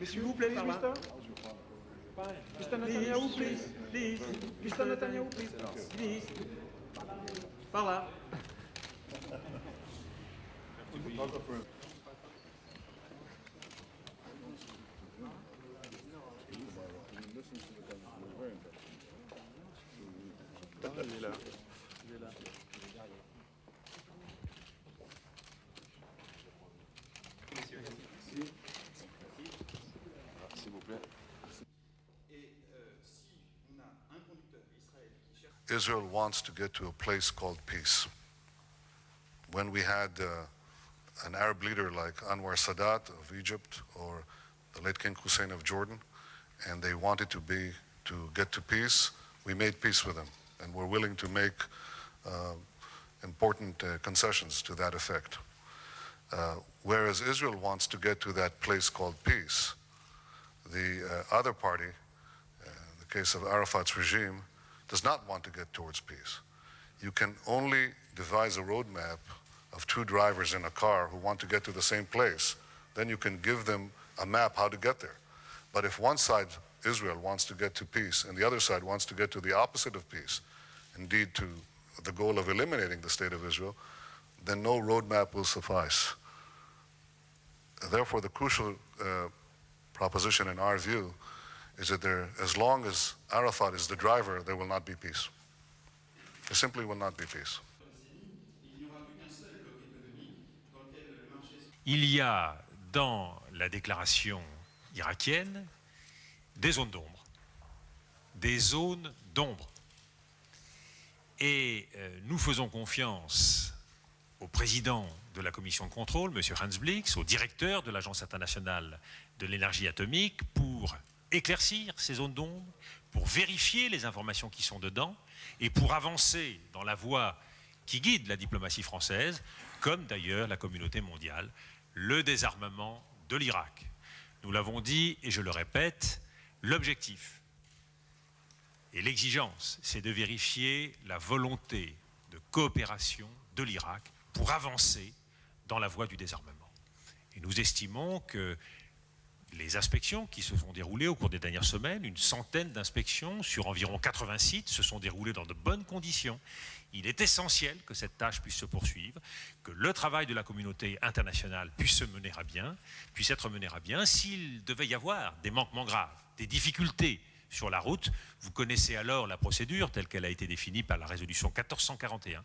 S'il vous plaît, par là. Mr. Netanyahu, please. Please. Mr. Netanyahu, please. Please. Par là. Il est là. Il est là. S'il vous plaît. Israel wants to get to a place called peace. When we had an Arab leader like Anwar Sadat of Egypt or the late King Hussein of Jordan, and they wanted to get to peace, we made peace with them, and we're willing to make important concessions to that effect. Whereas Israel wants to get to that place called peace, the other party, the case of Arafat's regime, does not want to get towards peace. You can only devise a roadmap of two drivers in a car who want to get to the same place. Then you can give them a map how to get there. But if one side, Israel, wants to get to peace and the other side wants to get to the opposite of peace, indeed to the goal of eliminating the state of Israel, then no roadmap will suffice. Therefore, the crucial proposition in our view is that as long as Arafat is the driver, there will not be peace. There simply will not be peace. Il y a dans la déclaration irakienne des zones d'ombre. Des zones d'ombre. Et nous faisons confiance au président de la commission de contrôle, M. Hans Blix, au directeur de l'Agence internationale de l'énergie atomique pour éclaircir ces zones d'ombre, pour vérifier les informations qui sont dedans et pour avancer dans la voie qui guide la diplomatie française, comme d'ailleurs la communauté mondiale, le désarmement de l'Irak. Nous l'avons dit et je le répète, l'objectif et l'exigence, c'est de vérifier la volonté de coopération de l'Irak pour avancer dans la voie du désarmement. Et nous estimons que les inspections qui se sont déroulées au cours des dernières semaines, une centaine d'inspections sur environ 80 sites, se sont déroulées dans de bonnes conditions. Il est essentiel que cette tâche puisse se poursuivre, que le travail de la communauté internationale puisse être mené à bien. S'il devait y avoir des manquements graves, des difficultés sur la route, vous connaissez alors la procédure telle qu'elle a été définie par la résolution 1441.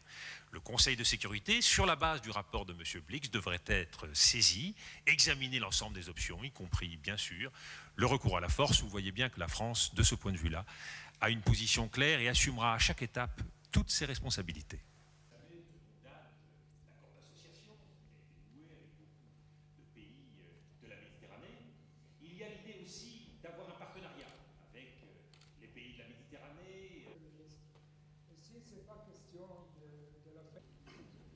Le Conseil de sécurité, sur la base du rapport de M. Blix, devrait être saisi, examiner l'ensemble des options, y compris, bien sûr, le recours à la force. Vous voyez bien que la France, de ce point de vue-là, a une position claire et assumera à chaque étape toutes ses responsabilités. Il y a l'idée aussi d'avoir un partenariat avec les pays de la Méditerranée. Si ce n'est pas question de la fête.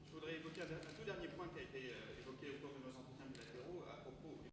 Je voudrais évoquer un tout dernier point qui a été évoqué au cours de nos entretiens.